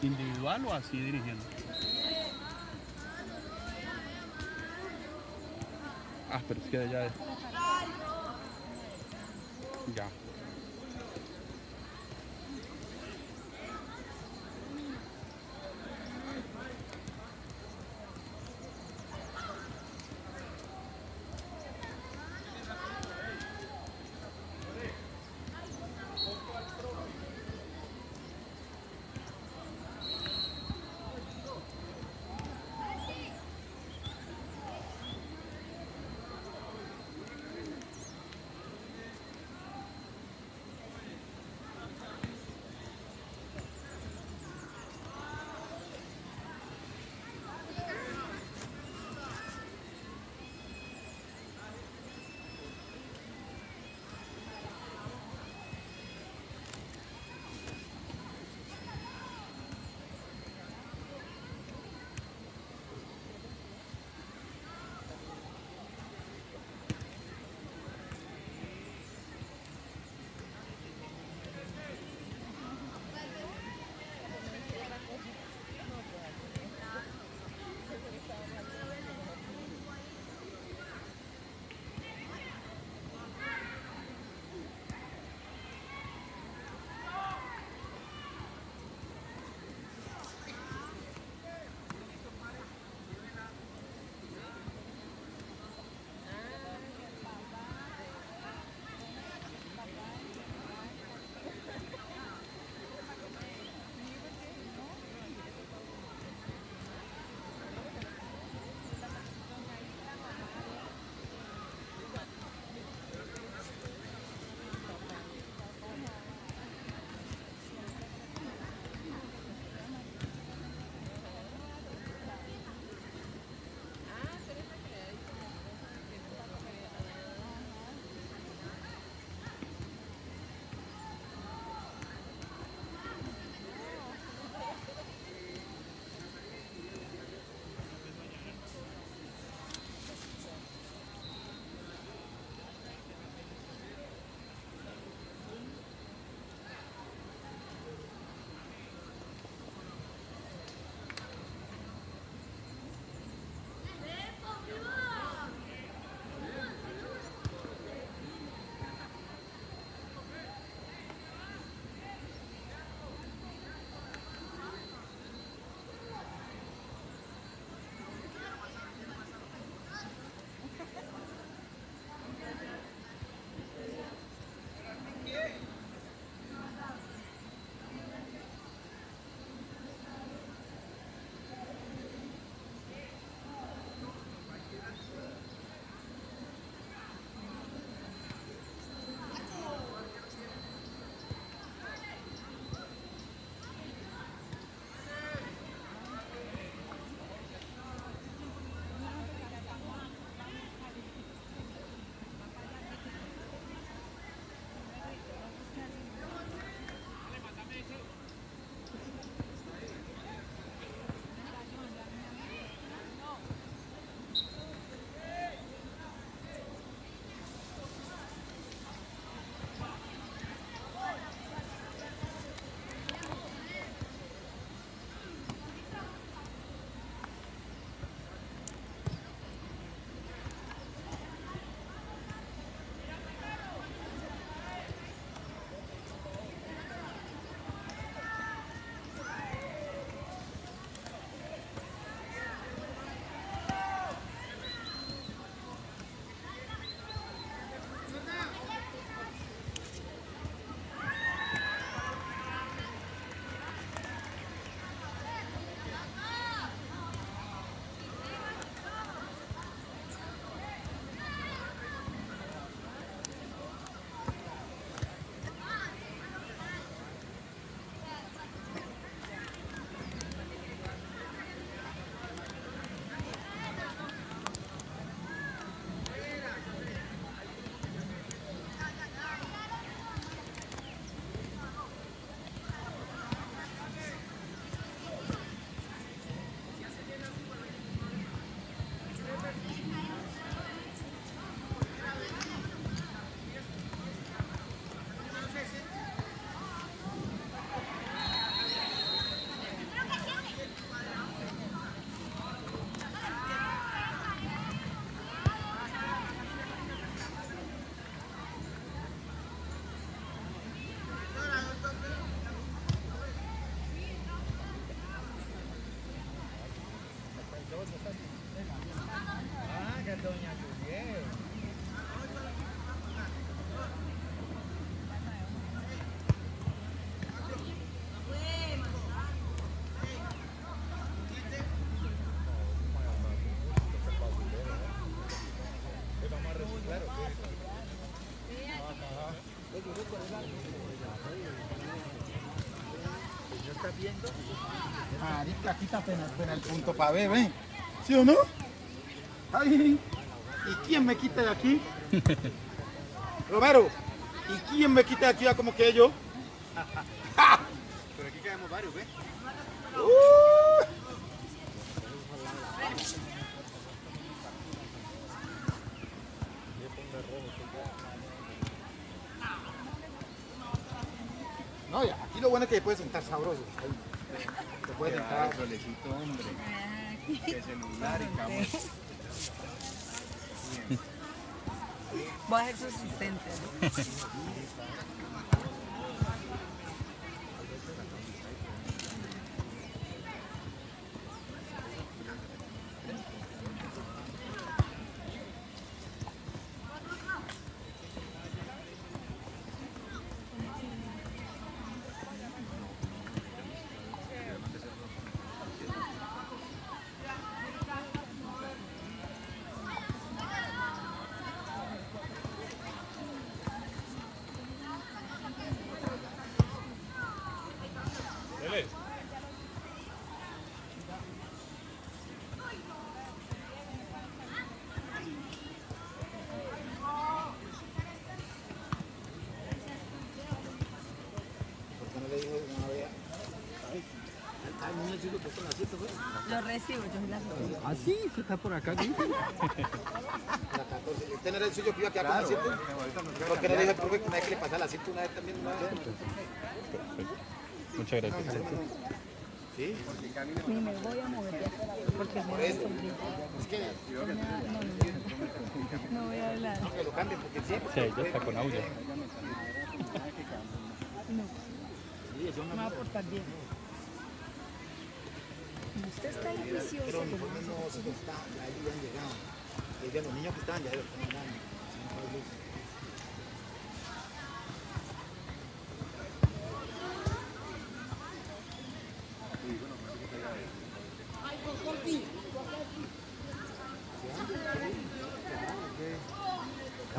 ¿Individual o así dirigiendo? Ah, pero es que ya es. Ya. ¿No estás viendo? Marica, aquí está apenas el punto para ver, ¿ven? ¿Sí o no? Ay, ¿y quién me quita de aquí? Romero, ¿y quién me quita de aquí como que yo? Pero aquí caemos varios, ¿ves? No, ya, aquí lo bueno es que se puede sentar sabroso. Ahí. Se puede sentar. Solecito, hombre. Que celular y cámara. Voy a ser su asistente. ¿Por qué no le dijo una vez? Ay, niño chico, que con la cita, güey. Lo recibo, yo la recibo. Ah, sí, se está por acá, ¿sí? La 14. ¿Usted no era el suyo que iba a quedar con la cita? ¿Por qué no le dijo al profe que una vez que le pasara la cita una vez también? Una vez? Muchas gracias. Sí. Ni me voy a mover de acá porque Por me eso. Es que no voy a hablar. que lo cambien porque siempre. Sí, ya está con audio. No. Me va a portar bien. Usted está delicioso. Pero los uniformes no se están, ya ellos ya han llegado. Y ya los niños que estaban ya los están dando.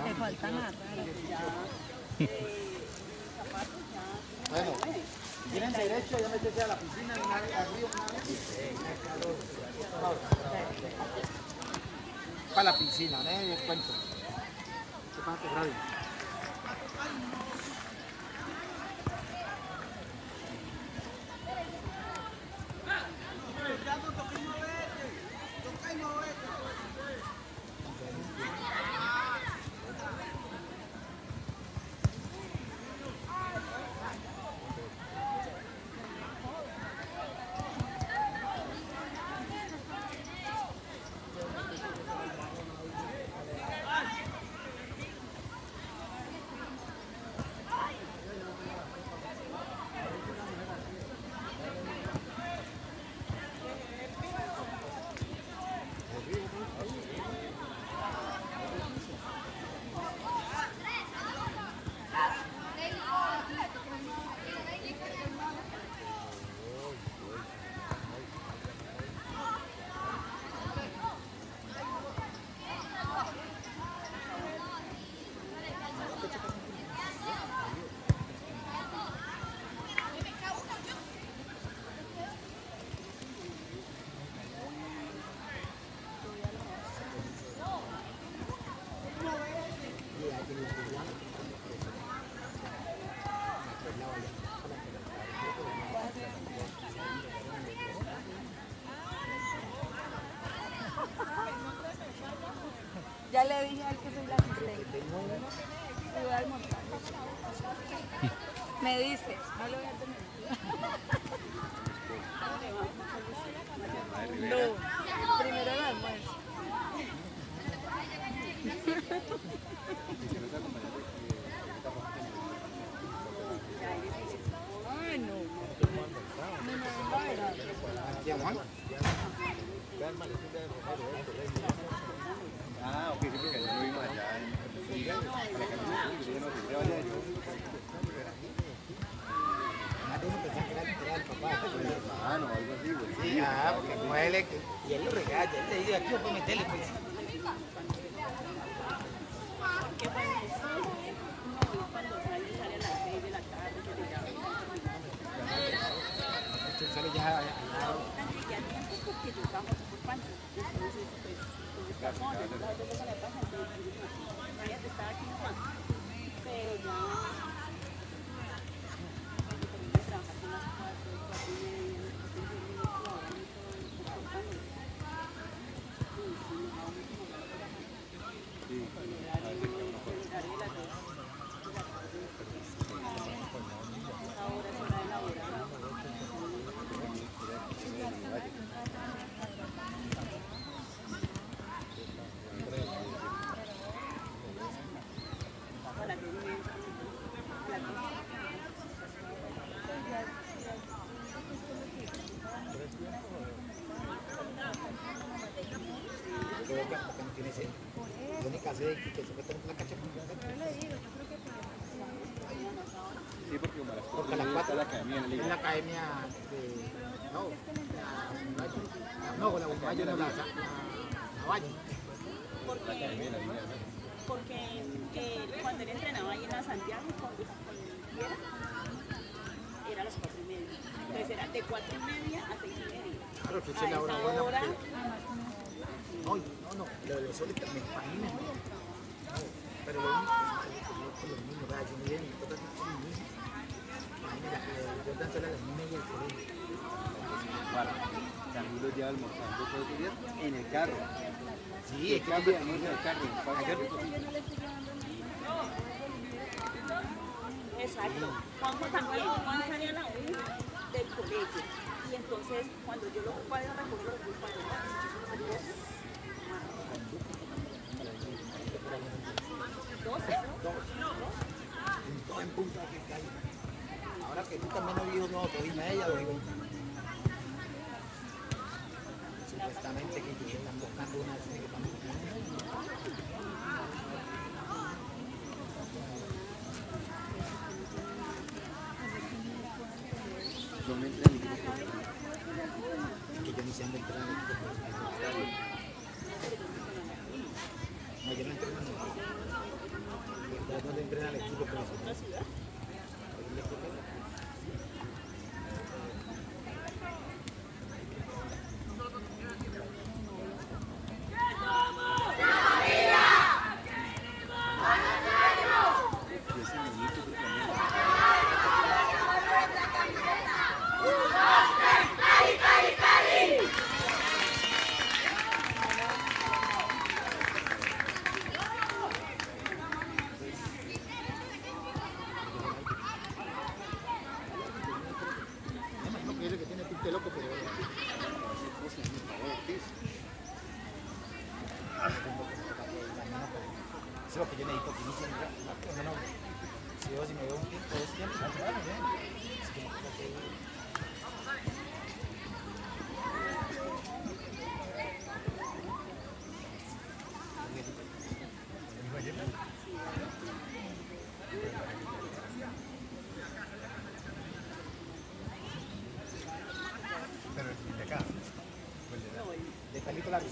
Te falta nada. Bueno, tienen derecho a meterse a la piscina, al río, para la piscina, ¿no? Les cuento. Se pasa grave. Ya le dije al que soy la asistente. Le voy a almorzar. Me dice, no le voy a tener. No, primero el almuerzo. Ay, no. No, la verdad. ¿Quién, Juan? Ah, ok, sí, porque ayer lo vimos allá en la camisa, yo vaya yo. Antes uno pensaba que era el papá. Hermano, algo así, güey. Sí, porque como y él lo regaña, él le dice, aquí voy a meterle, pues. que cuando no, cuando sale a las 6 de la tarde, que te llaman. Esto sale ya al lado. Ya tiempo porque yo trabajo por panza. Entonces, pues, está con las dos de la panza, entonces, imagínate, estaba aquí nomás. Pero ya, trabajar con las 4:30, Porque no tiene sed. Yo ni casé que se meten en la cacha. Sí, porque como a las Porque a las 4 4 la academia en la es liga. la academia de. No, la Bumayo no, la Valle. porque cuando él entrenaba ahí en la Santiago con Viera, era a las 4:30. Entonces era de 4:30 a 6:30. Claro, que esa es la hora buena. No, lo de los soles también, para mí mejor. No, pero lo único que los niños, vaya, yo me llevo mi toca con mis niños. Imagínate, yo danzo a las 9:30 del colegio. Para, también lo lleva almorzando todos los días en el carro. Sí, es que cambia de almuerzo en el carro. Exacto. Juanjo también. Juan salía a la 1 del colegio. Y entonces, cuando yo lo ocupaba de recoger los bus para en punta que cae. Ahora que tú también no vives, no, 2:30, lo digo. Supuestamente que están buscando una Yo me entré en el grupo. que yo ni sé dónde entrar al equipo. No, yo no entré en el equipo. ¿Dónde entrena el equipo profesional? Loco, pero eso es lo que yo necesito, que inicien si me veo un tiempo, 2 tiempos, es que de Carlito Largo.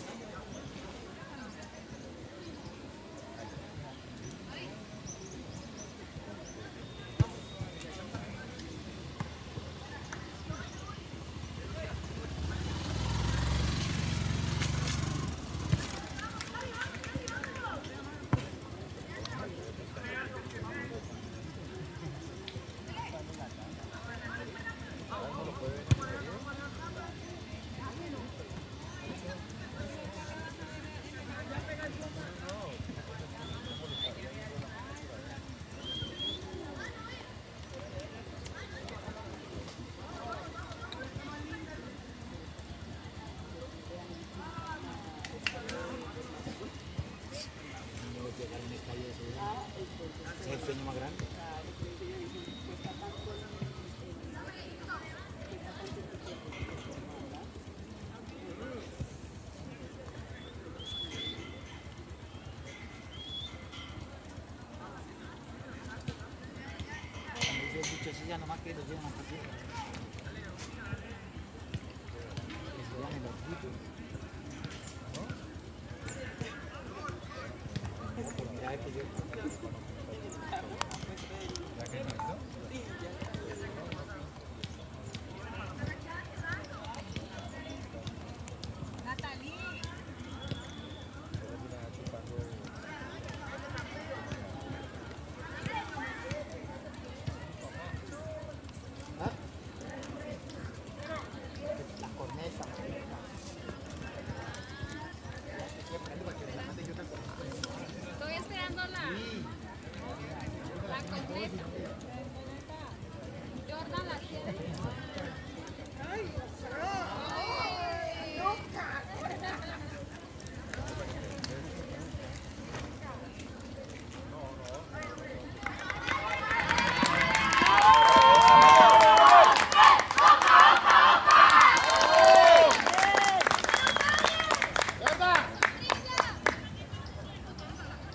Ese es el sueño más grande. Cuando dice dicho así, ya nomás que los llevan hasta aquí. Que se llamen los gritos. ¿No? Por mirar sabe que yo... Estoy esperando la corneta. Jordan la quiere.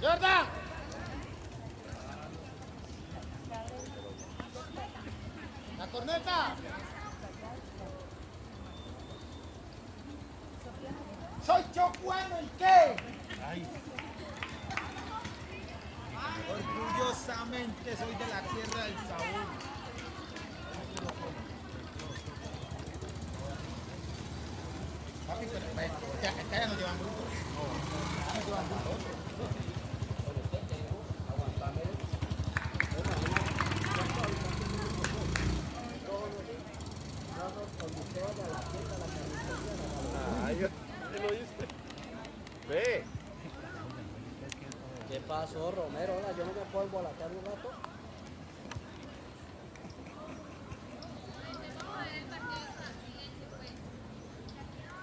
¡Jordan! ¡La corneta! ¡Soy yo bueno y qué! Ay. Orgullosamente soy de la tierra del sabor. Papi, pero ya no llevan bruto. No llevan bruto. Ay, ¿qué lo diste? Ve. ¿Qué pasó, Romero? Hola, yo no me puedo embolatar un rato.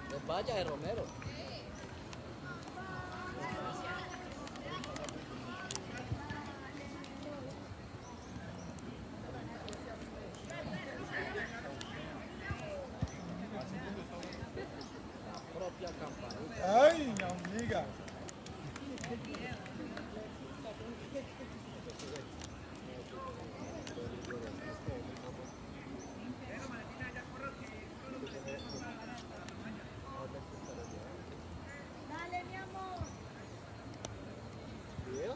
Pues vaya, Romero. La propia campanita. ¡Ay, mi amiga! Dale, mi amor. ¿Video?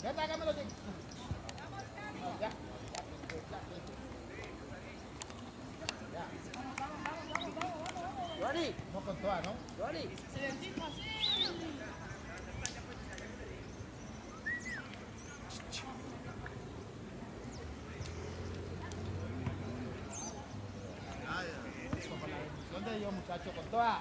Ya, hágamelo. Ya. Johnny, No con toda, ¿no? Johnny. ¿Dónde yo, muchacho? Con toda.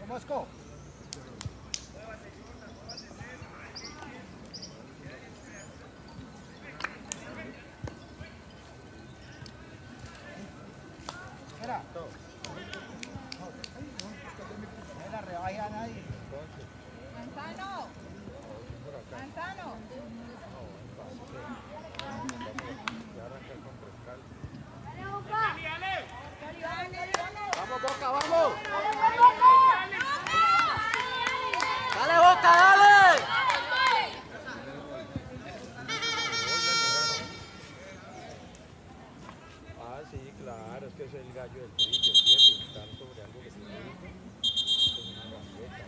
Mosco. Mira. No la rebaja a nadie. Manzano. Manzano. Vamos, Boca, vamos. Dale, Boca, dale. Ah, sí, claro, es que es el gallo del brillo, ¿sí? Pintar sobre algo que se brilla. Es una gambeta.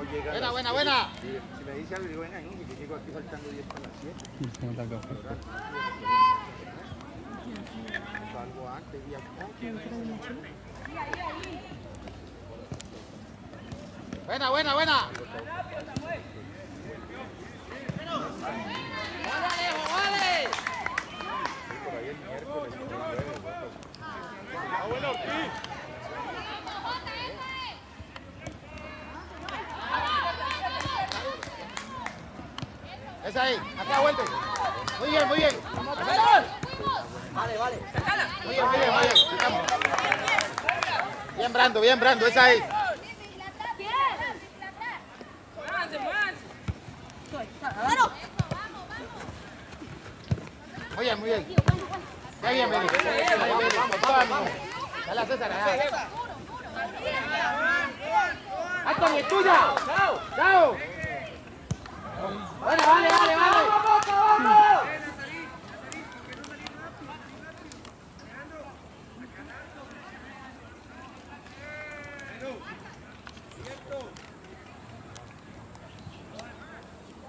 llega a Buena, las buena, 7. buena. Si me dice algo, digo, venga, hijo, yo llego aquí faltando 10 para las 7. Se nota el café. Salgo antes y acá. Buena, buena, buena. ¡Vale, Alejo, vale! Por ahí el miércoles, por el jueves, ¿no? Ah, bueno, sí. Esa ahí, acá vuelta. Muy bien, muy bien. Vale, vale. Muy bien, muy bien, muy bien. Bien, Brando, esa ahí. Muy bien, muy bien. Qué bien, Meli. Vamos. Dale a César. Anthony, es tuya. Chao. Vale. ¡Vamos!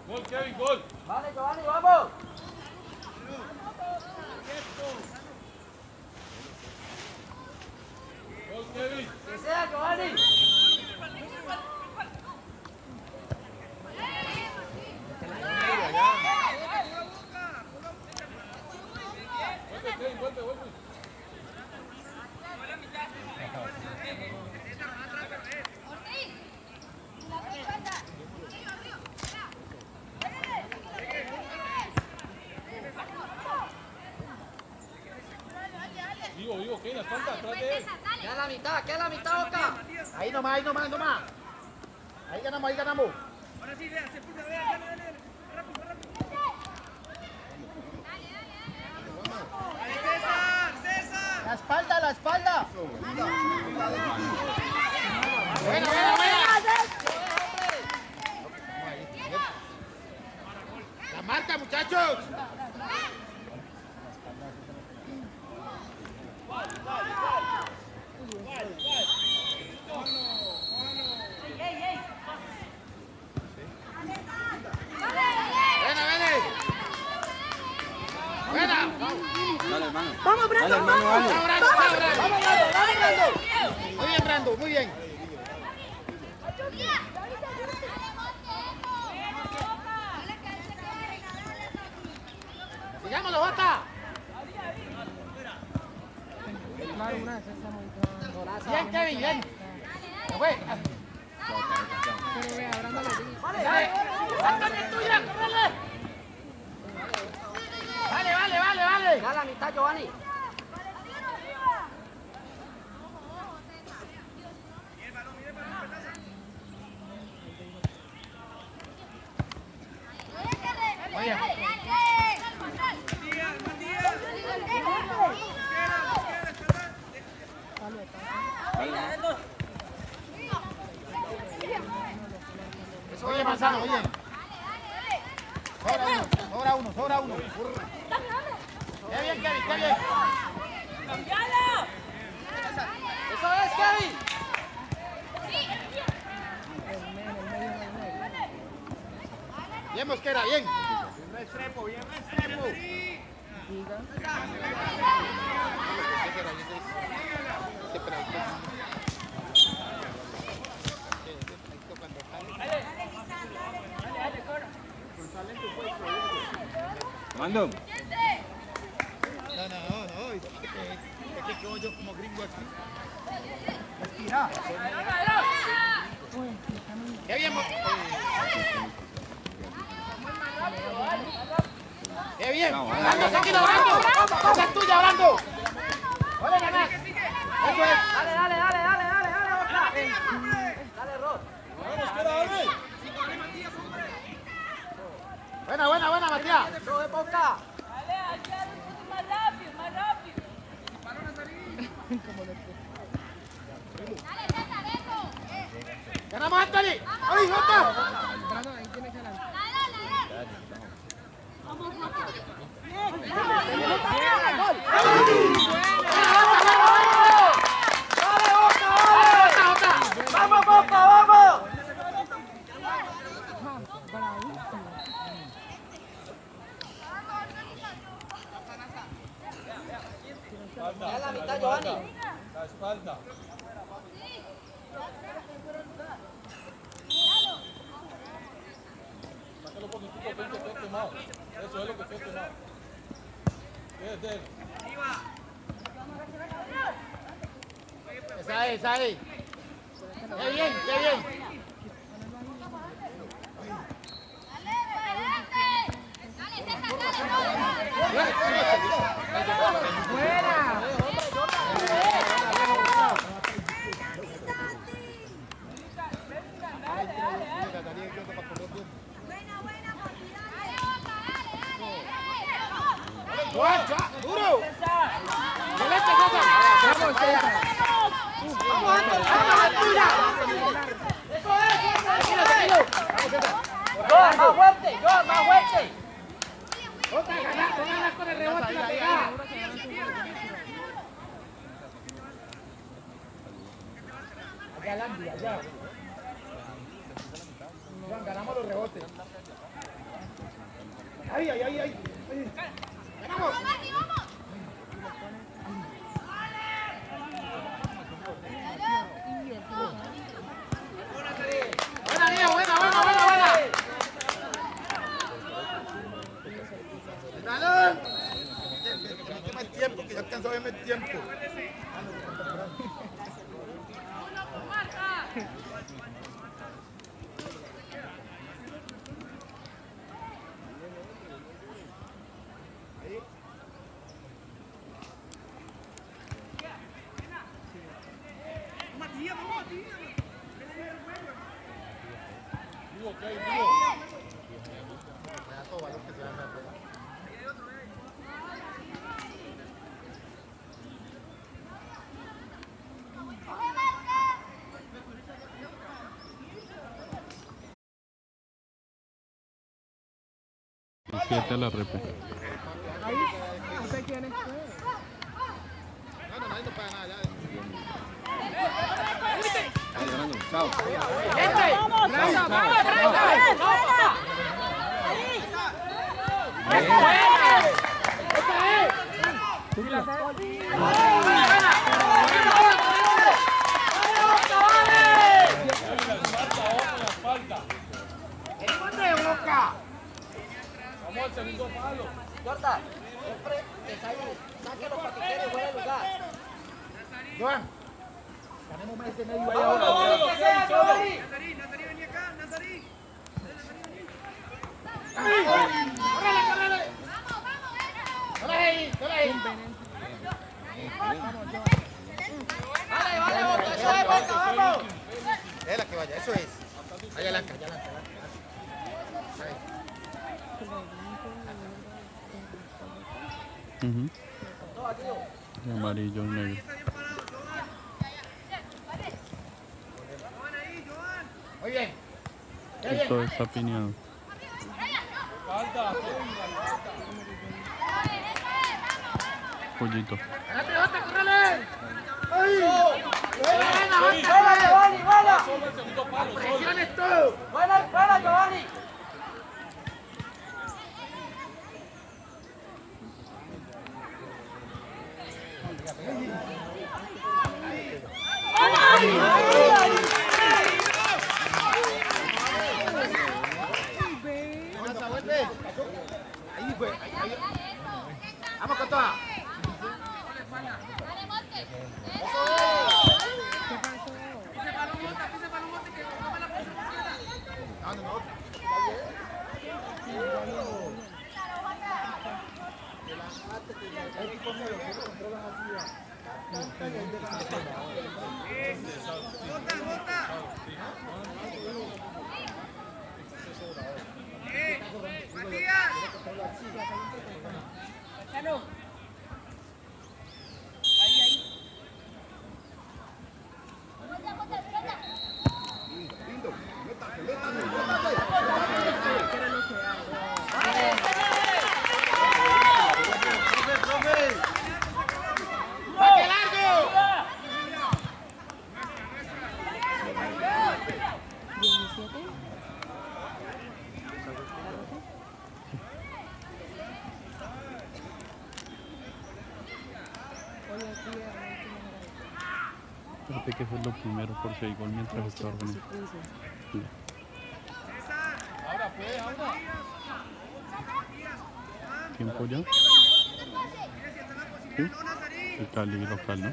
Gol, Kevin, gol. Vale, Giovanni, vamos. Gol, Kevin. Que sea, Giovanni. Vuelve. Digo, ¿qué? La espalda, atrás de él. Queda la mitad, Boca. Ahí nomás. Ahí ganamos. La espalda. Buena. La marca, muchachos. Buena. Dale, hermano. Vamos, Brando. Dale, hermano, dale. Muy bien, Brando, muy bien. Sigámoslo, Jota. Bien, Kevin, bien. Se fue. Anthony, es tuya, córrele. Vale. Queda la mitad, Giovanni. Oye. Oye, Manzano, oye. Sobra uno. Qué bien, Kevin, qué bien. ¡Eso es, Kevin! Bien, Mosquera, bien. Mando. No. Es que quedo yo como gringo aquí. Respira. Qué bien, Qué bien. Brando, tranquilo, Brando. Esa es tuya, Brando. Ole, ganar. Eso es. Dale, Boca. Dale, Rod. Buena, Matías. Eso es, Boca. Más rápido. Ganamos, Anthony. ¡Ay, Jota! ¡Vamos, Boca, vamos! Espalda, Ya la mitad, Giovanni. la espalda. Sácalo un poquitico, ven que esté quemado. Eso es lo que esté quemado. Desde él. Esa es. Qué bien, qué bien. ¡Duro! ¡Más fuerte! ¡Más fuerte! Allá Landy, allá. Juan, ganamos los rebotes. ¡Ay! ¡Ganamos! ¡Buena, Diego! ¡Buena! ¡Dale! Dame el tiempo, que yo alcanzo a verme el tiempo. Fíjate la repe. Ahí, no sé quién es. No, nadie nos paga nada ya. Ahí, ganando. Chao. Vamos al segundo palo. Jordan, siempre saque los patiqueros fuera de lugar. Joan, ganemos más ese medio. ¡Córrele! ¡Dale ahí! Vale, eso es, Beca, vamos. Es la que vaya, eso es. Allá Lanca. Amarillo, negro. Muy bien. Esto está piñado. Falta. Pollito. ¡Córrele! ¡Buena, Giovanni, buena! Solo el segundo palo. ¡Presiones todo! ¡Buena, Giovanni! Ahí fue. Vamos con toda. Acuérdate que eso es lo primero por si hay gol mientras está organizado. Sí. Ahora pues, ahora. ¿Tiempo ya? ¿Sí? El Cali local, ¿no?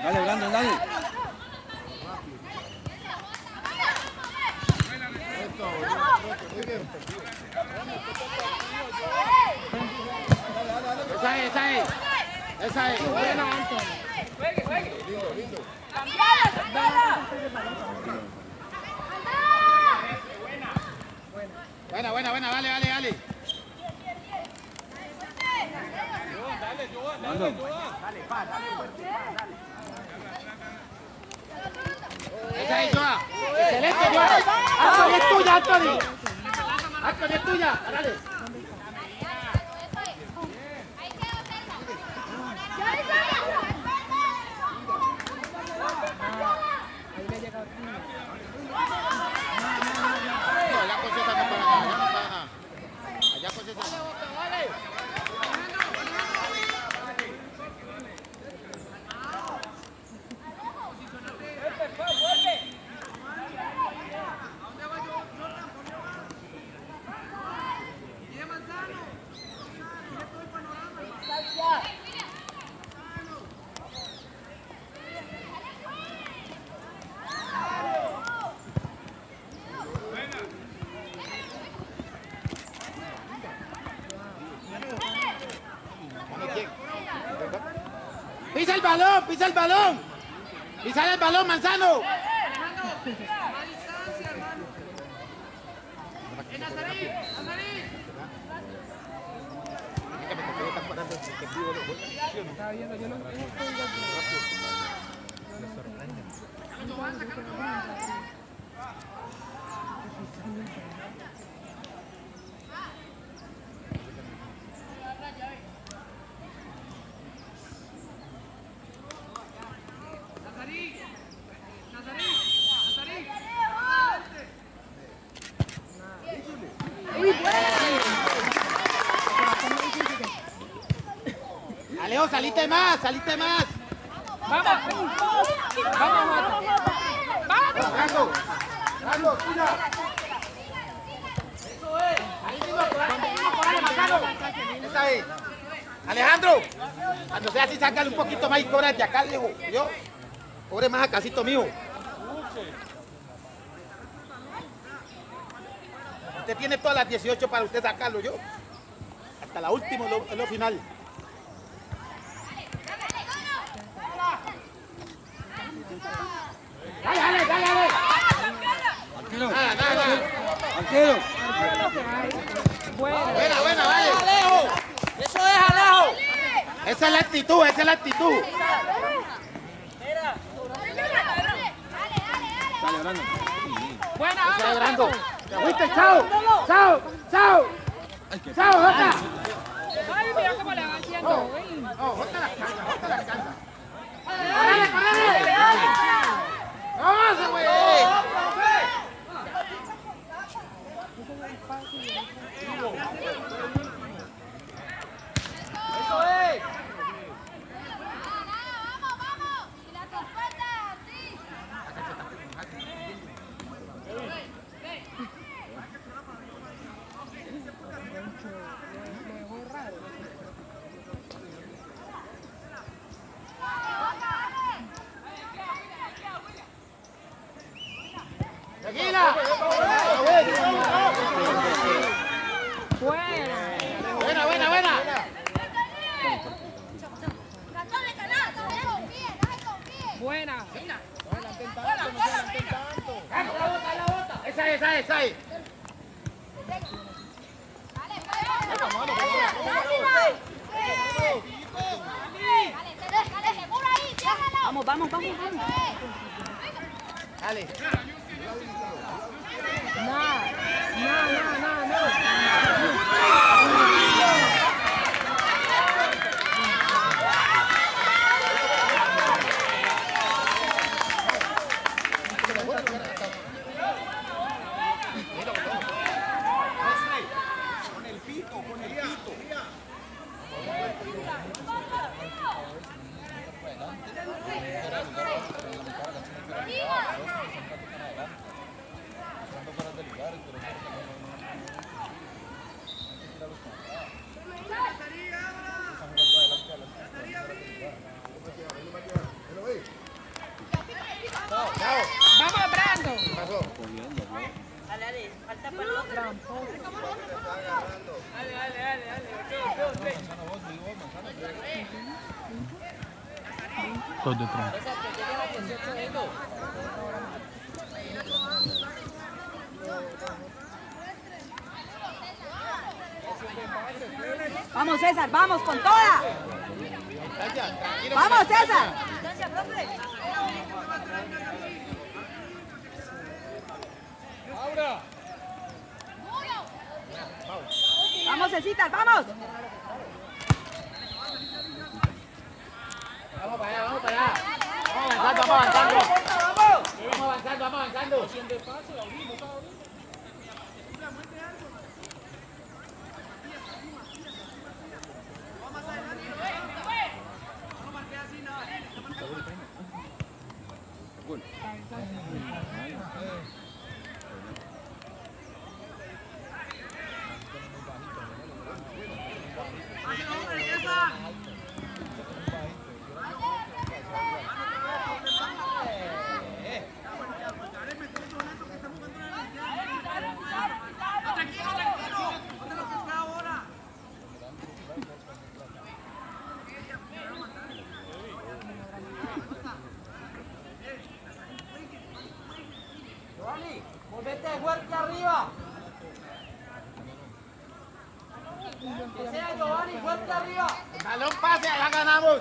Dale, Brandon, dale. Esa es. Buena, Anthony. Lindo, lindo. Buena, dale. Dale, Joan, dale, Joan. Esa es, Joa. Excelente, Joa. Anthony, es tuya, Anthony. Anthony, es tuya. Dale. Allá con César no para nada. Allá con César. ¡Pisa el balón! ¡Pisa el balón! ¡Pisa el balón, Manzano! Alejo, salite más. Vamos, tuya. Esa es. Alejandro, cuando sea así, sácale un poquito más y cobra de acá, Alejo. Yo, cobre más a casito mío. Usted tiene todas las 18 para usted sacarlo, yo. Hasta la última es lo final. Dale. Tranquilo. Buena, vale. Alejo. Eso es, Alejo. Esa es la actitud. Dale, Brandon. Esa es Brando. ¿Te fuiste? Chao, Jota. Ay, mira cómo le va haciendo. Jota las cansa. ¡Corre! ¡No, ese güey! Eso es. ¡Seguida! Buena. Buena. Buena. Esa ahí. Vamos. Dale. Vamos, Brando. Dale, falta para el otro. Dos detrás. Vamos, César, vamos con toda. Vamos, César. Laura. Vamos, Cecitas, vamos. Vamos para allá. Vamos avanzando. Volvete fuerte arriba. Que sea Giovanni, fuerte arriba. Balón pase, la ganamos.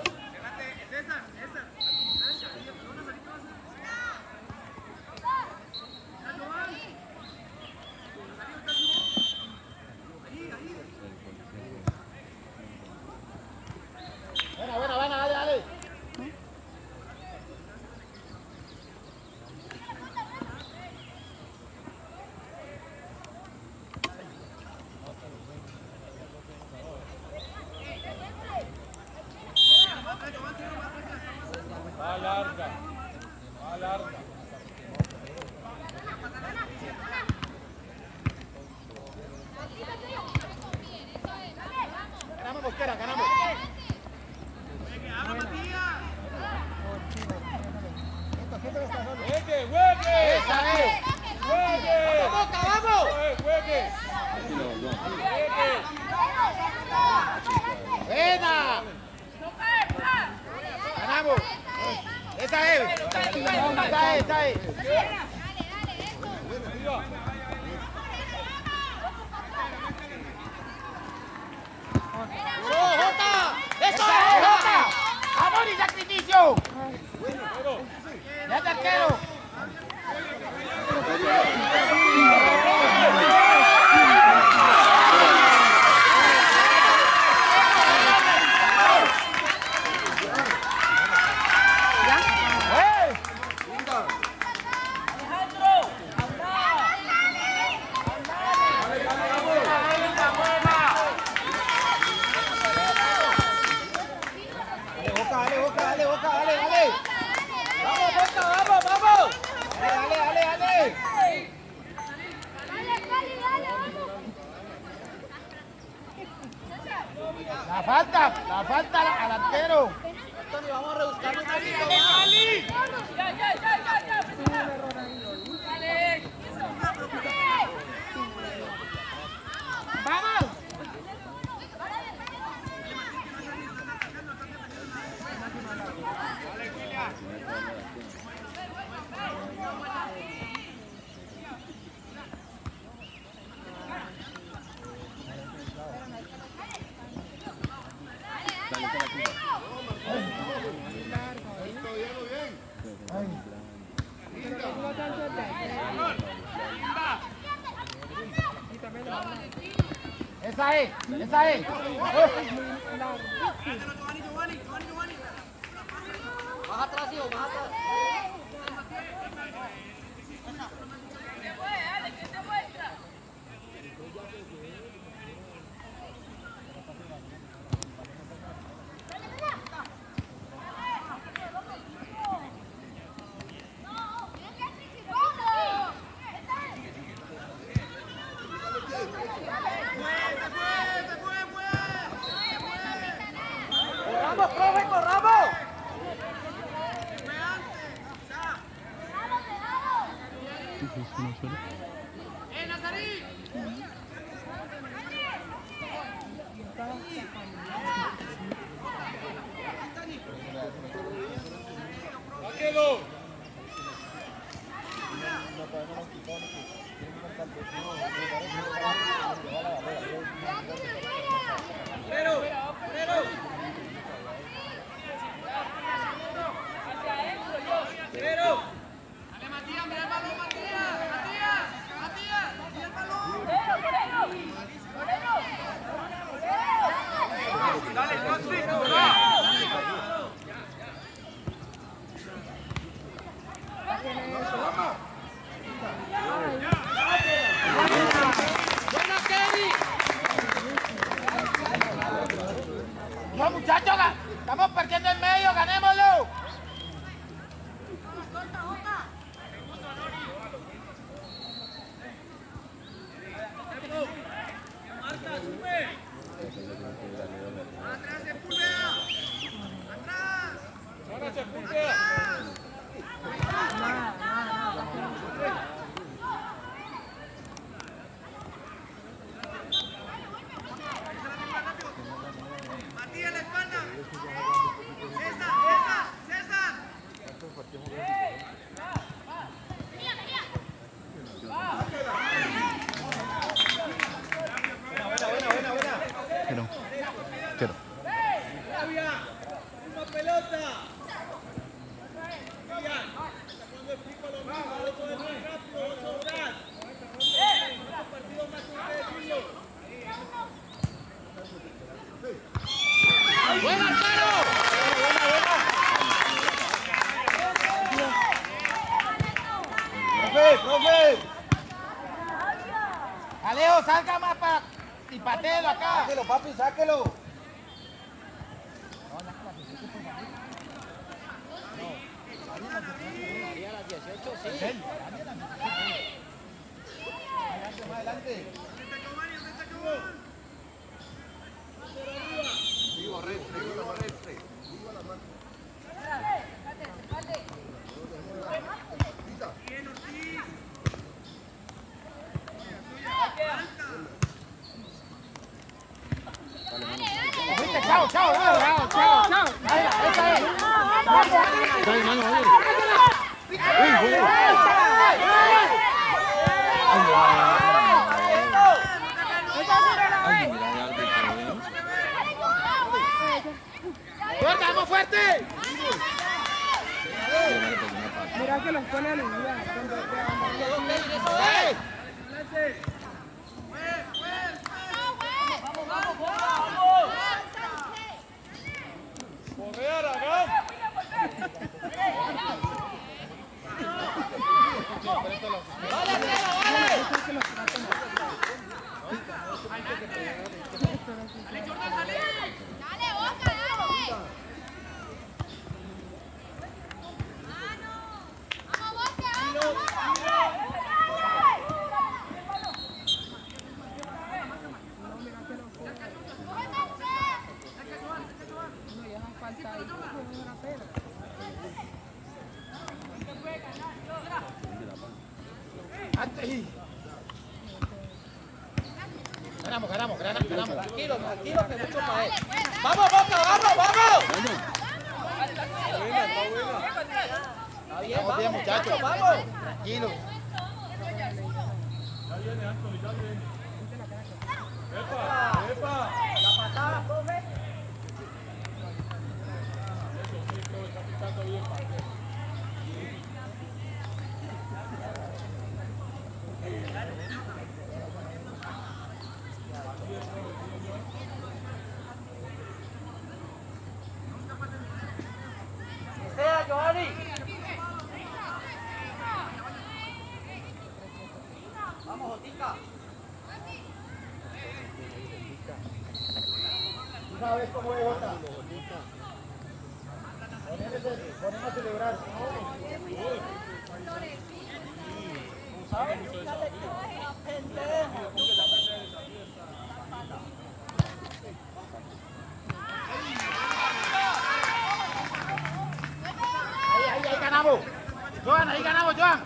Buena, dale. Va larga. Ganamos, Mosquera, ganamos. ¡Juegue! Esa es. ¡Vamos! ¡Juegue! Buena. Ganamos. Esa es. ¡Jota! ¡Eso es, Jota! ¡Amor y sacrificio! ¡Ya te arquero! La falta al arquero. Tony, vamos a rebuscar un poquito. Ya. Dale. Pero que tuvo tanto de Esa es, esa es. Más atrás, hijo, más atrás. ¡Corramos, profe, corramos! ¡Sáquelo! No, muchachos, estamos perdiendo en medio, ganémoslo. ¡Ahora se pulvea! Matías, la espalda. César. Quiero. Quiero. Una pelota. Cuando explico lo mismo, otro es más rápido, otro atrás. Otro partido más competitivo. ¡Buena, Caro! ¡Profe! Alejo, salga más para y pateelo acá. Sáquelo, papi, sáquelo. María, las 18, sí. Más adelante. Viste, chao. Chao. Esa es. Dale, mano, dale. ¡Fuerte, vamos fuerte! Mira que los pone a aliviar. ¡Joder, Aragán! Ganamos. Tranquilo, que mucho para él. ¡Vamos, Boca, vamos! Está bien, Vamos bien, muchachos. vamos. Tranquilos. Ya viene, Anthony, ya viene. ¡Epa! La patada, profe. como es otra. Ponemos a celebrar. Ahí ganamos. Joan, ahí ganamos, Joan.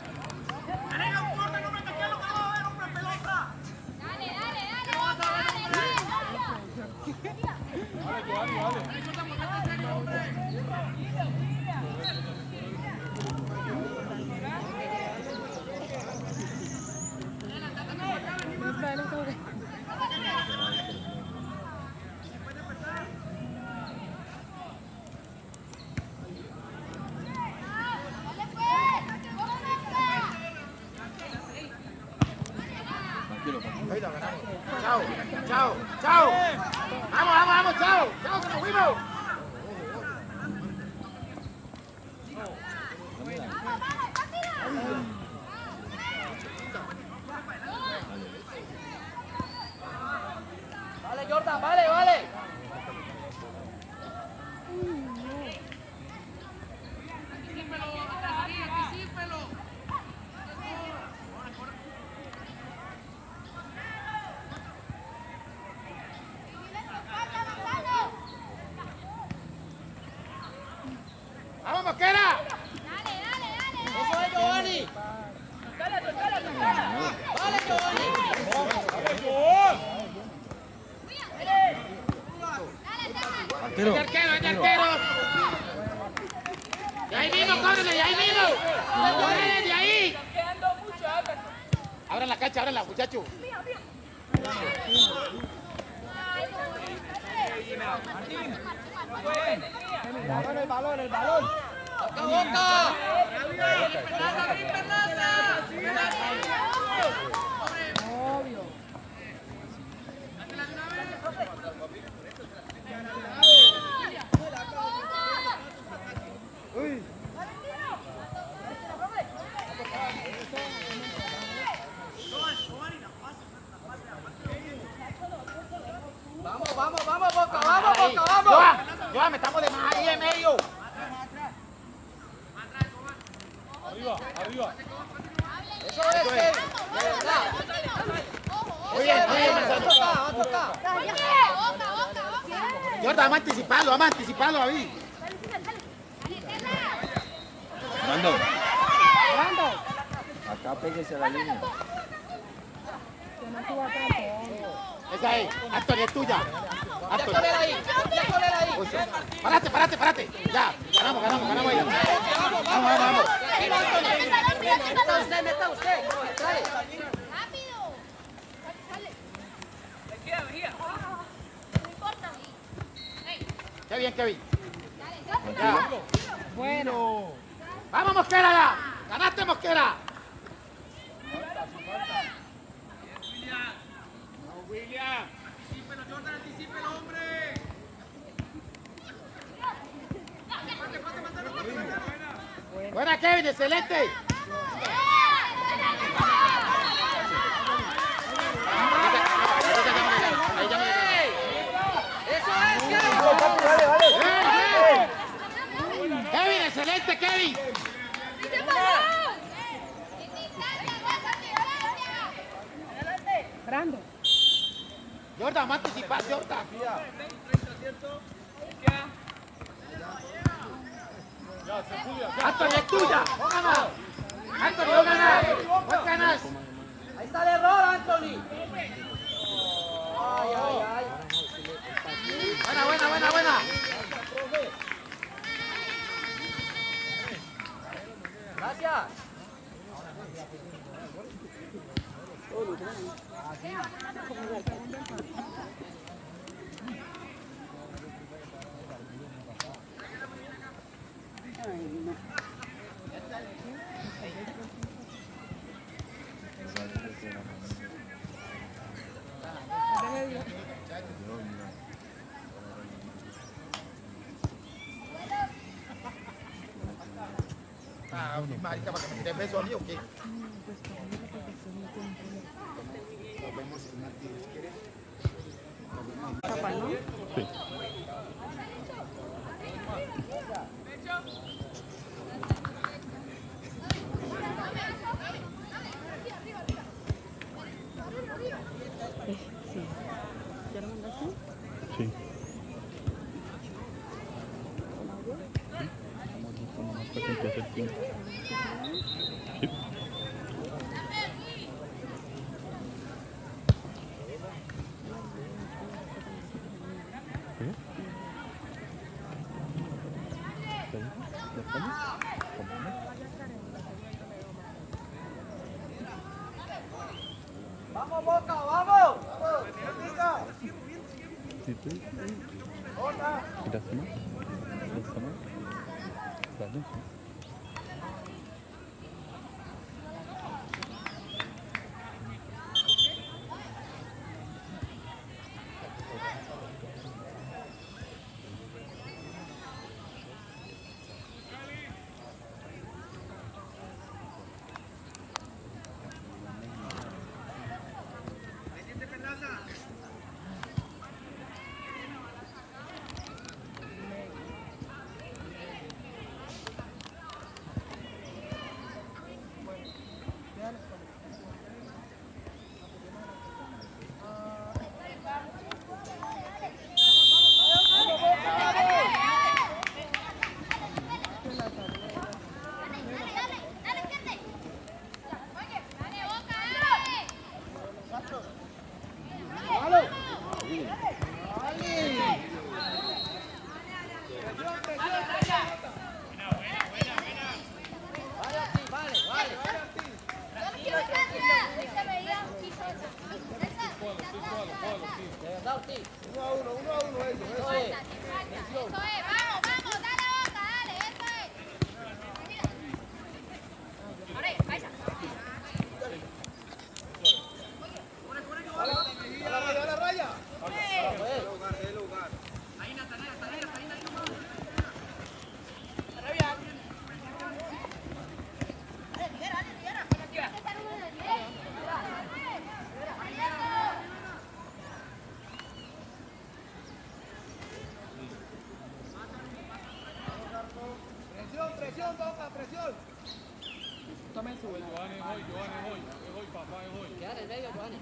Chao, chao, chao. Vamos, vamos, vamos, chao. Chao, que nos fuimos. Vale, Jordan, vale, vale. ¡Vamos, Mosquera! Eso es, Giovanni. Vale, Giovanni. ¡El arquero, el arquero! ¡De ahí mismo, cóbrele, de ahí mismo! ¡Cóbrele, de ahí! Abran la cancha, ábranla, muchachos. El balón, el balón. ¡Boca, boca! Vamos, vamos, vamos, Boca, vamos, Boca, vamos. Joan, metamos de más ahí en medio. Arriba, arriba. Eso es, Kevin. De verdad. Muy bien, muy bien, Marcelo. Va a tocar. Jordan, vamos a anticiparlo, David. Mando. Acá péguese a la línea. Esa es, Anthony, es tuya. Ya con él ahí, ya con él ahí. Párate, párate, párate. Ya, ganamos ahí. Vamos, vamos, vamos. Meta usted. Dale. Qué bien, Kevin. Ya. Bueno. Vamos, Mosquera, ya. Ganaste, Mosquera. William. Anticípelo, Jordan, anticípelo, hombre. Buena, Kevin, excelente. Eso es, Kevin. Kevin, excelente, Kevin. Brando. Jordan, más anticipar, Jordan. Anthony, es tuya. ¡No ganas! ¡Anthony, no ganas! ¡No ganas! Ahí está el error, Anthony. Ay, ay, ay. Buena. Gracias. Ah, marica, para que me tires beso a mí o qué. Sí. más el tiempo. Sí. ¡Vamos, Boca, vamos! ¿Y tú? ¿Quieres más? ¿Quieres más? Dale. Presión, Boca, presión. Tome su vuelta. Giovanni, es hoy, papá, es hoy. Queda en el medio, Giovanni.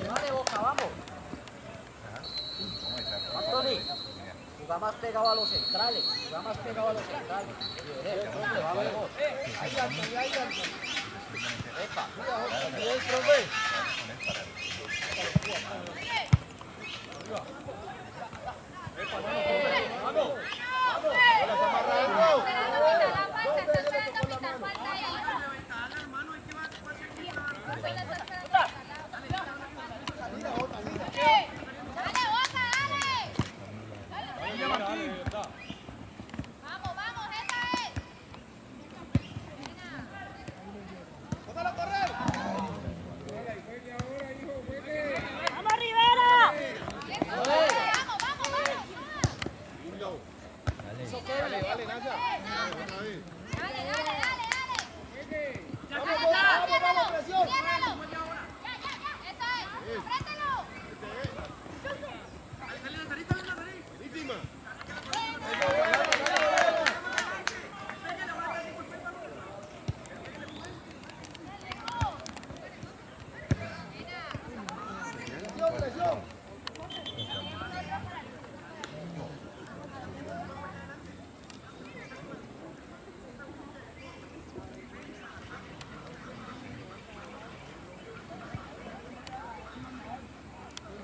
Vale, Boca, vamos. Anthony, juega más pegado a los centrales. Juega más pegado a los centrales. Te va mejor. Ahí, Anthony, ahí, Anthony. Epa. Bien, profe. Vamos.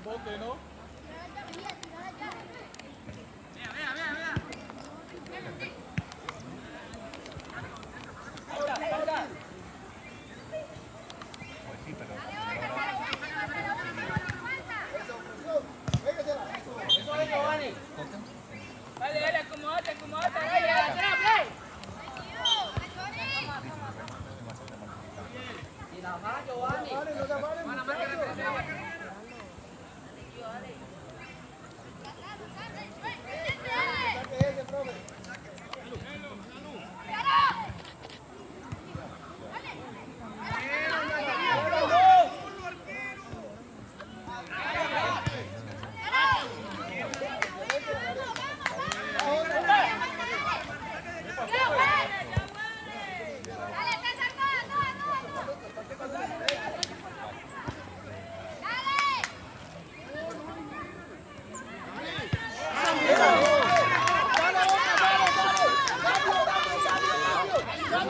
Bote, ¿no? Dale, acomódate, dale. Y la mano, Giovanni. Bien,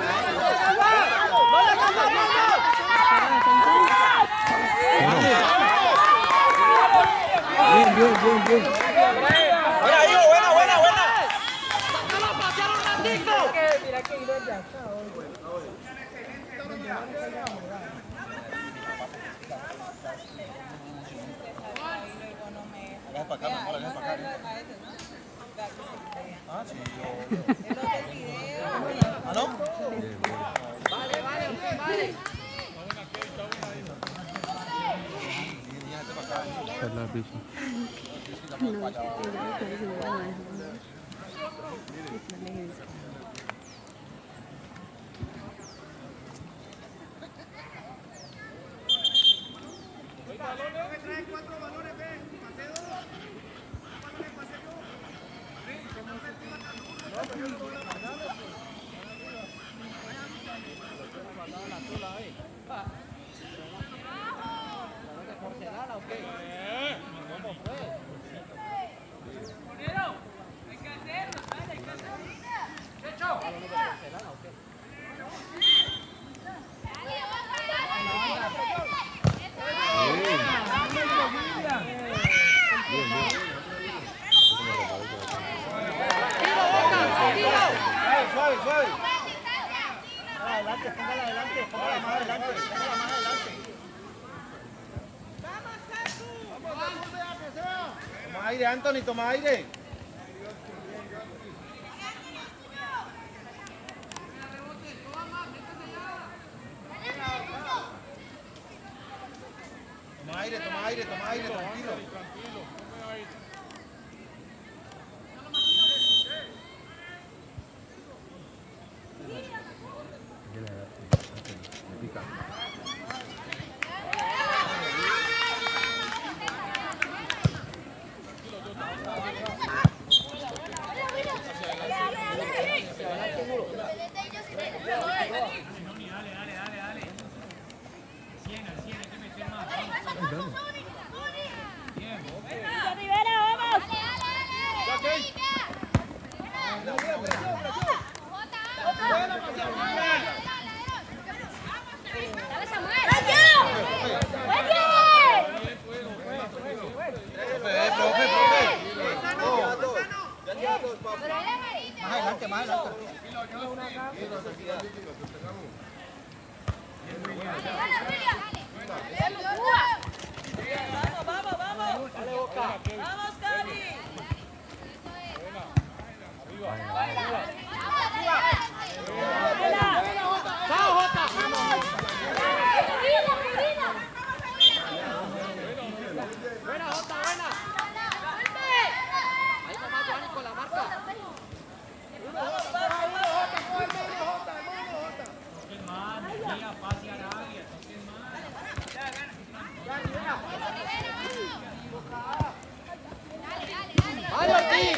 bien, bien, bien. Buena, hijo, buena, buena, buena. Mira que ido ya está hoy. Hágase para acá, mejor, hágase para acá. Ah, sí, ¿ah, no? Vale, vale, vale. Esta es la risa. ¿Porcelana o qué? ¿Cómo fue? Hay que hacerlo, ¿sabes? Hay que hacerlo. ¿Porcelana o qué? Suave, suave. Adelante, póngala adelante, póngala más adelante, póngala más adelante. Toma aire, Anthony, toma aire. Toma aire, toma aire, toma aire, tranquilo. Más adelante, más adelante. Vamos, vamos. Vamos, Cali. ¡Chao, Jota! ¡Buena, Jota, buena! Ahí nomás, Giovanni, con la marca. ¡Vale, Ortiz!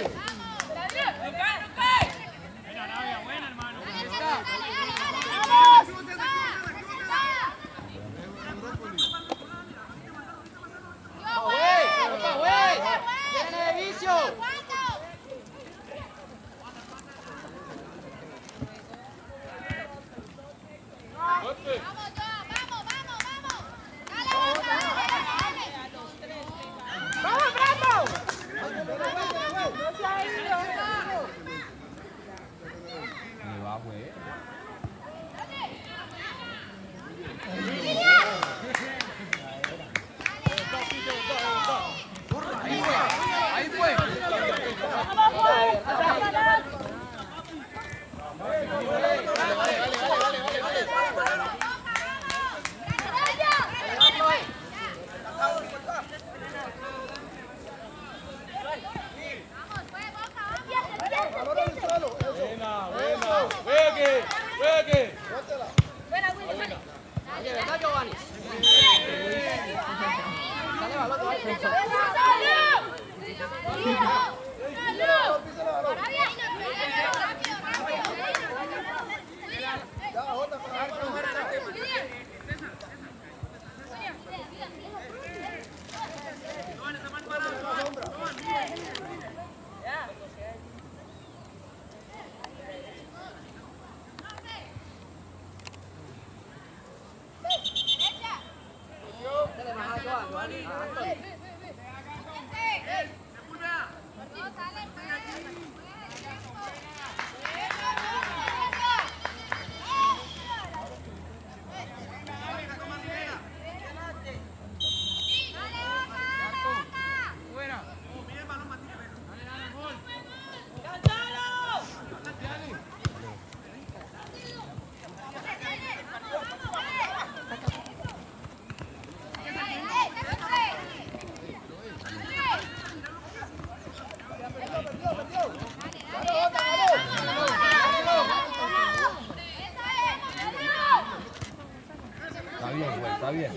está bien.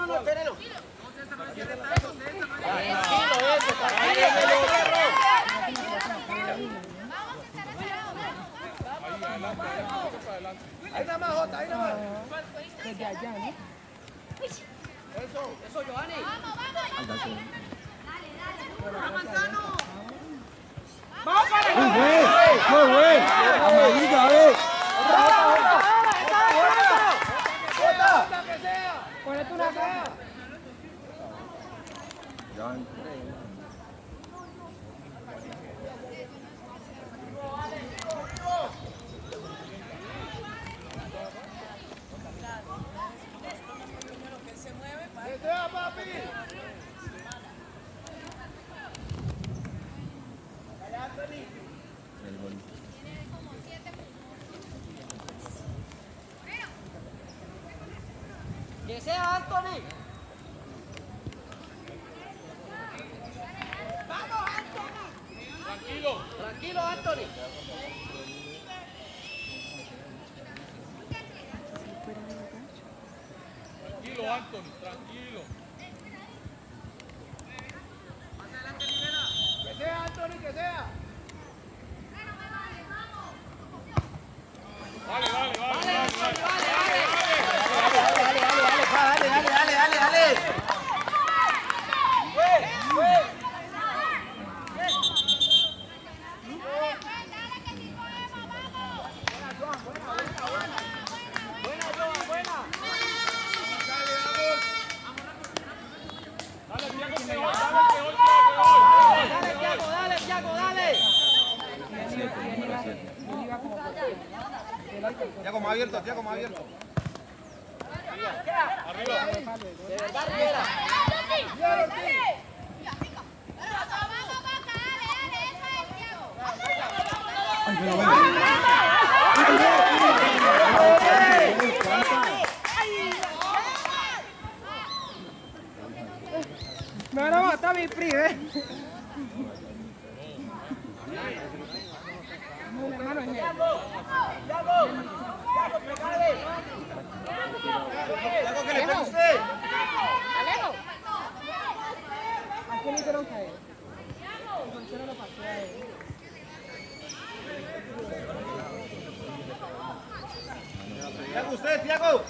No, espéralo. Ahí nada más, Jota, ahí nada más. Desde allá, ¿no? Eso, Giovanni. ¡Vamos para allá! ¡Muy bien! ¡Amarilla, Ponete una caja. Que sea Anthony. ¡Vamos, Anthony! Tranquilo. Tranquilo, Anthony. Tranquilo, Anthony, tranquilo. Que sea Anthony, que sea. Vale, vale, vale, vale, vale. Dale. Dale, Thiago, dale. Tiago, más abierto, Tiago, más abierto. Arriba. De verdad, Rivera. Me van a matar mi PRI, ¿eh? No, la mano es él. Tiago, ¿qué le pega usted? ¿A quién le hicieron caer? El conchero lo pateó a él. Tiago, usted, Tiago.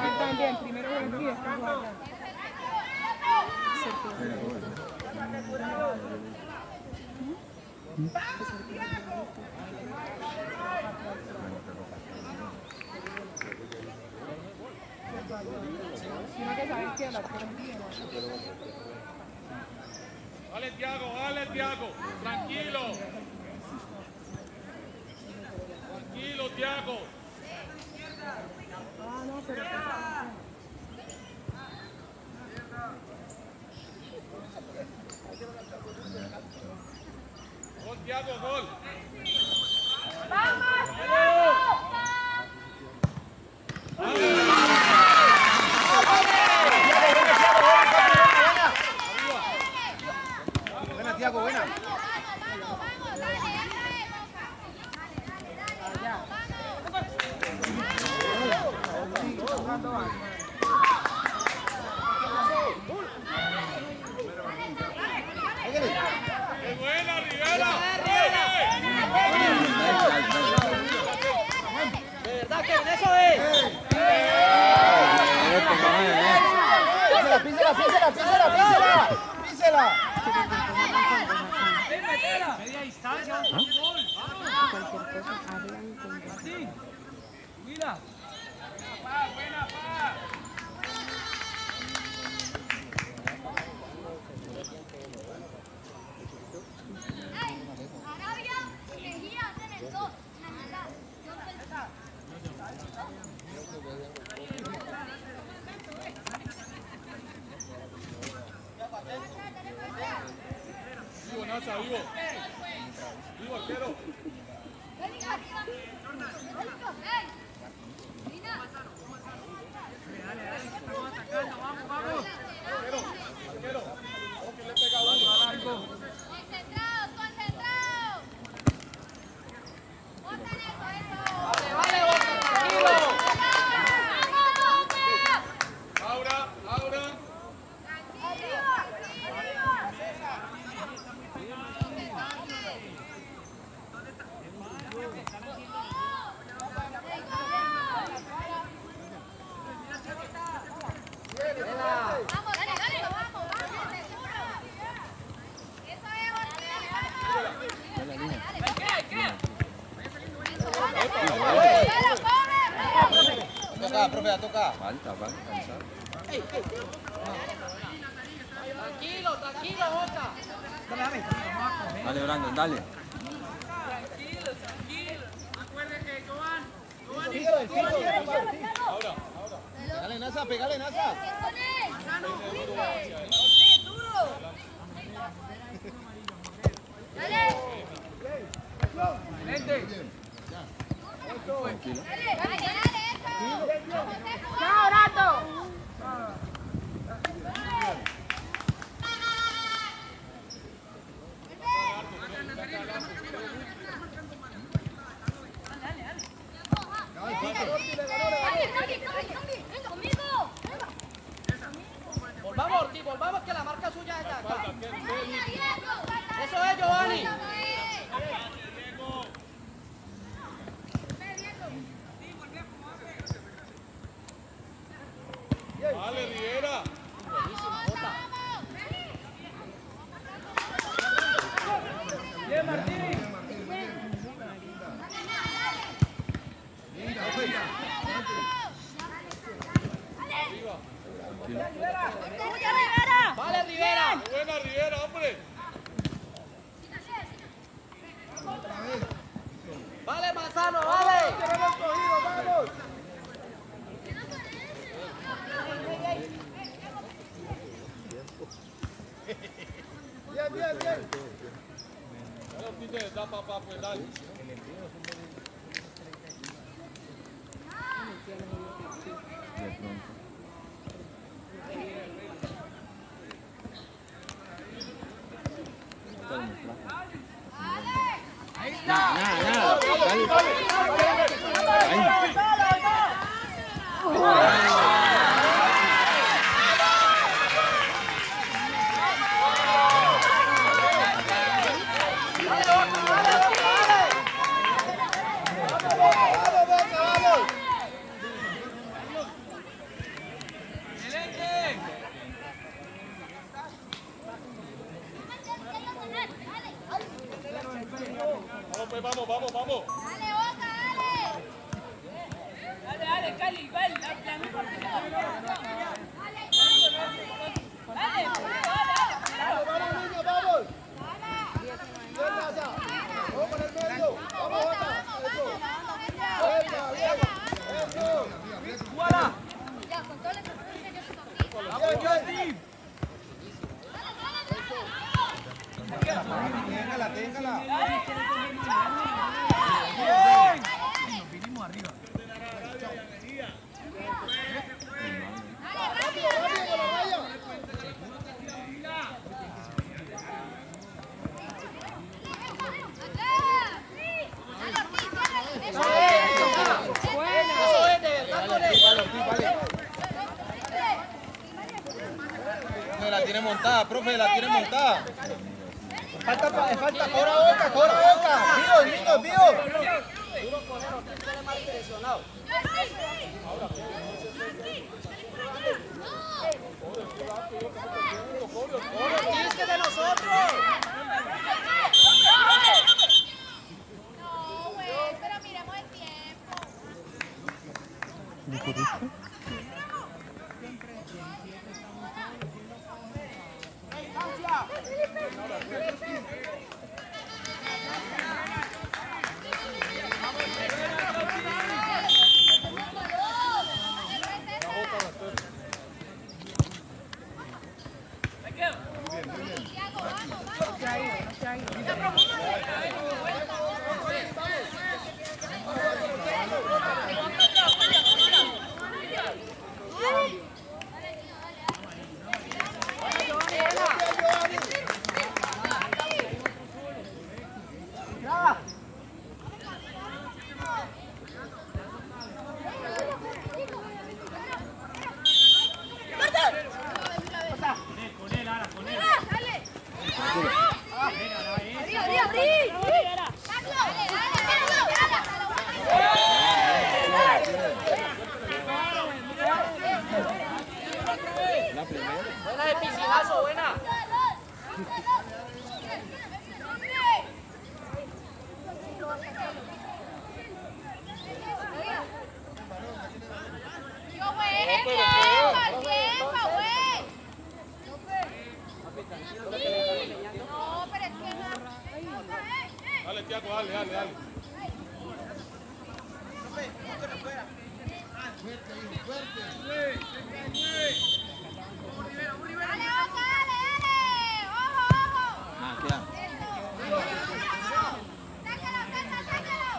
Él también, primero con el PRI, después con allá. Tiene que saber que la quiero bien. Dale, Thiago. Tranquilo. Tranquilo, Thiago. Ah, no, pero... Gol, Thiago, gol. Buena, Tiago, buena. ¡Qué buena, Rivera! Media distancia, un gol. Martín, mira. Buena, Vivo, Nasa, vivo. Vivo, arquero. vamos. Arquero. Vamos que le pega uno. Concentrados, concentrados. Boten eso. Vale, tranquilo. Aura. Vamos, dale, vamos. Eso es, Toca, profe, toca. Falta, cansado. Tranquilo, Boca. Dale, Brandon, dale. Tranquilo. Acuérdense, Joan. Ahora. Pégale, Nasa. Tranquilo. ¡Chao, Rato! ¡Venga conmigo! Volvamos que la marca suya es de acá. Falta, ¿qué? Eso es, Giovanni. Vale, Riera. Bien, Martín. Vale, Rivera. Buena, Riera, hombre. Vale, Manzano, vale. Bien. Dale, Ortiz, da papá, pues dale. Ahí está. Vamos. ¡Dale, Boca, dale! Dale, Cali, igual, la misma Téngala. Nos vinimos arriba. La tiene montada, profe, la tiene montada. Falta, cobra Boca. Vivo. Duro con él, usted sale mal presionado. ¡Ortiz, que es de nosotros! No, güey, pero miremos el tiempo. ¿Me corriste? Buena de piscinazo, buena. Yo, güey, el tiempo, güey. No, pero es que no. Dale, Tiago, dale. Dale, Oca, dale. Ojo, ojo. Ah, queda. Sácalo, César, sácalo.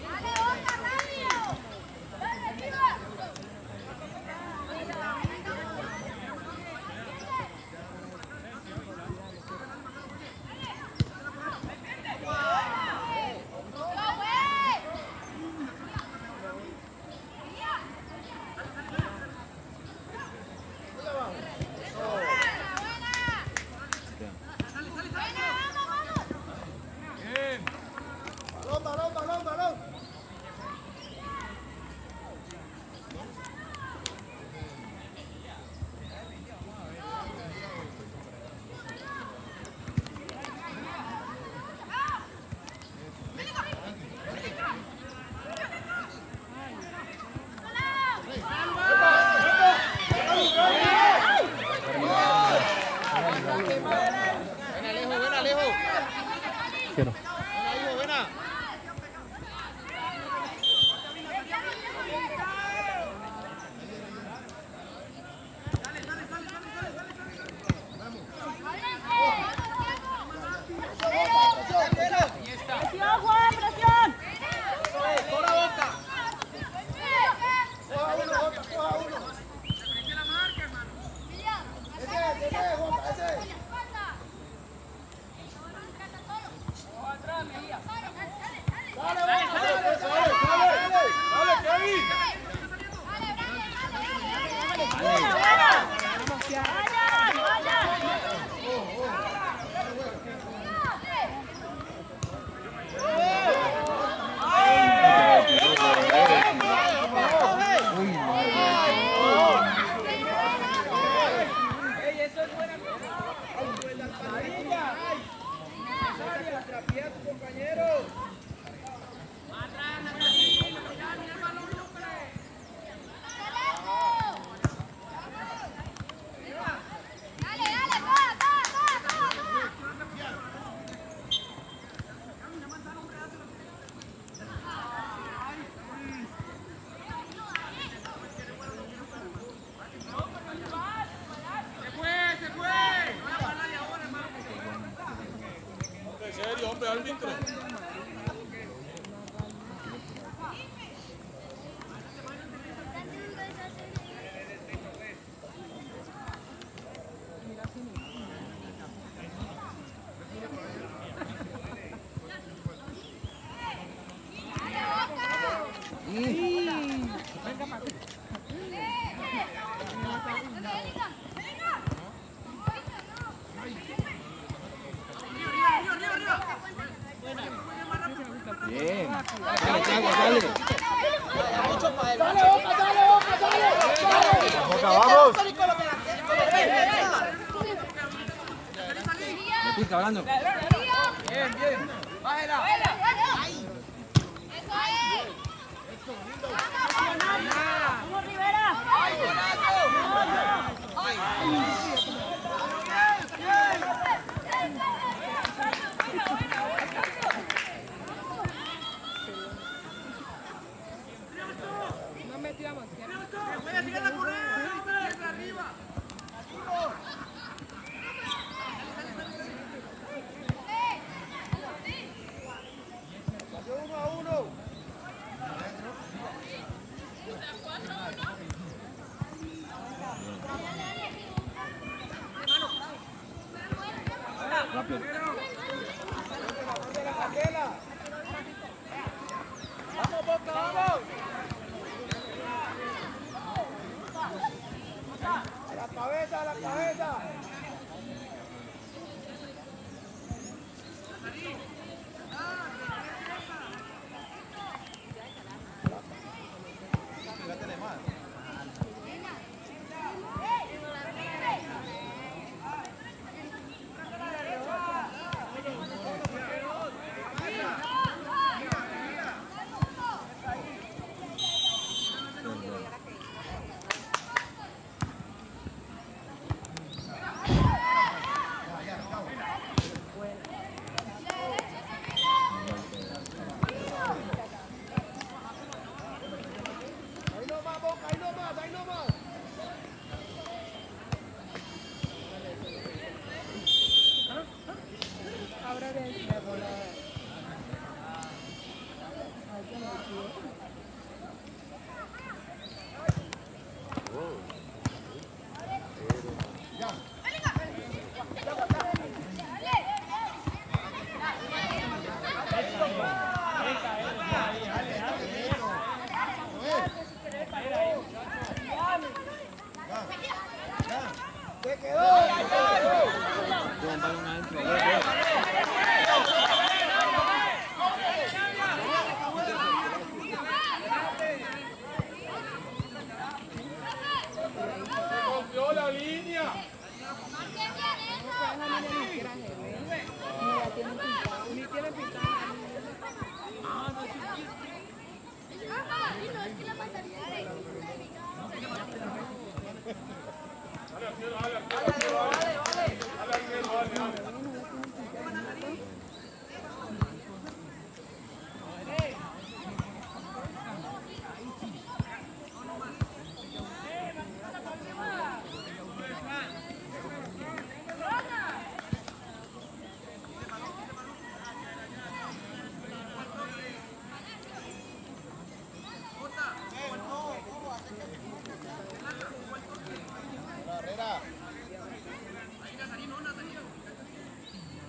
Dale, Oca, rápido. Dale, arriba. Go, güey. Balón. Buena, Alejo. Quiero. Buena. ¡Presión, Juan, presión! ¡Cora Boca! ¡Coja uno! Ese. ¡Dale, Kevin! ¿En serio, hombre, árbitro? Bien. Dale, Thiago, dale. Dale, Boca, dale. vamos. Me pica hablando. Bien, bien. Bájela. Eso es. ¡Vamos, Rivera! ¡Ay, golazo! No metíamos. Voy a seguir la correa. Arriba. Cayó 1-1. Vamos, Boca, vamos. A la cabeza, a la cabeza. Ahí nomás, Boca, ahí nomás, ahí nomás. Ahora de volar. Se quedó. Un balón adentro. Rompió la línea. Ni tiene pintada.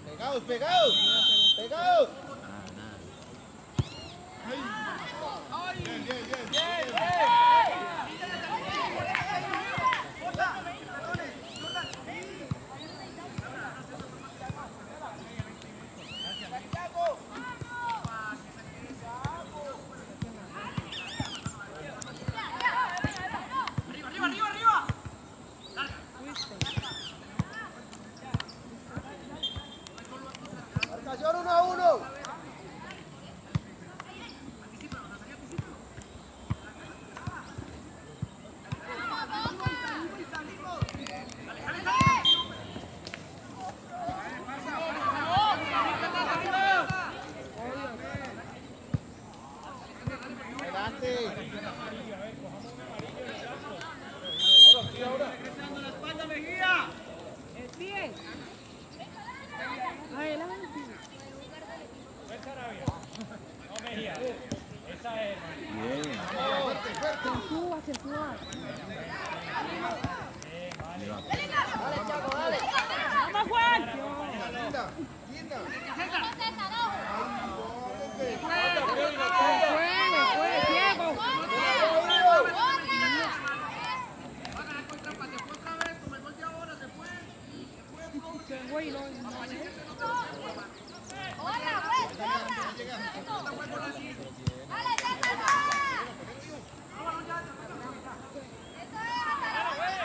Pegados, pegados. Pegados. Marcación 1-1. El pie. Adelante. Acentúa. ¡Vamos, Juan! Fue, ciego. Se fue y no. Dale,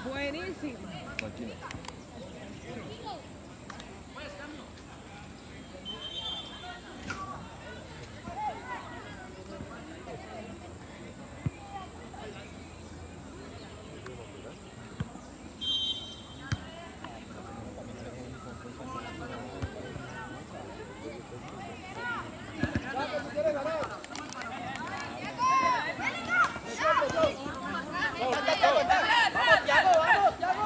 Buenísimo.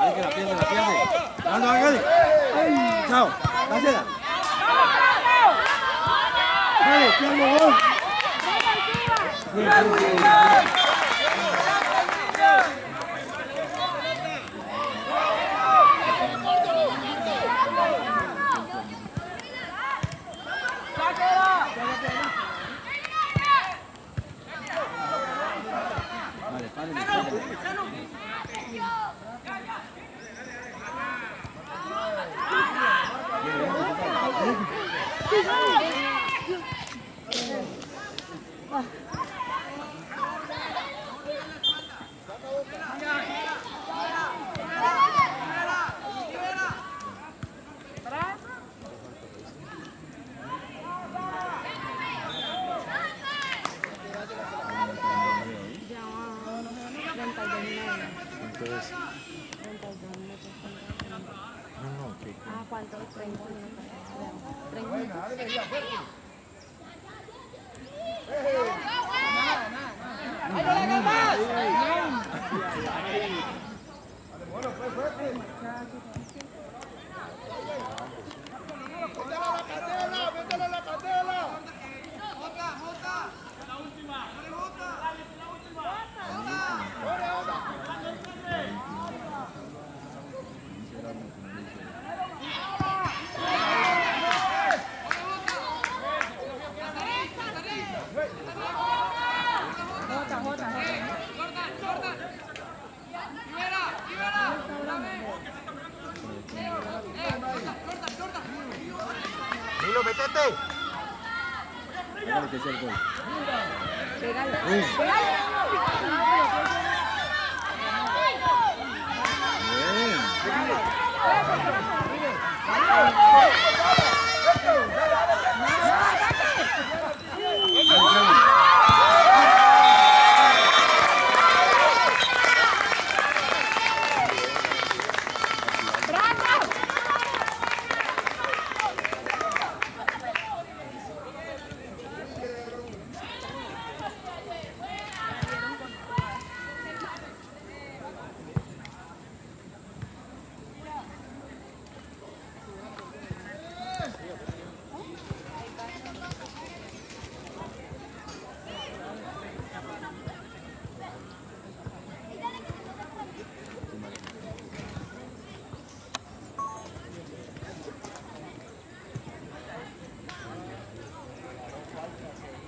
Dale, que la pierde, la pierde. Anda, dale. Chao, dásela. Dale, Thiago, gol. Bien, bien, bien, bien. Vale, párale, párale. ¿Cuánto? 30 minutos. 30 minutos. Milo, métete. Pégale que sea el gol. Pégale. Bien. Pégale.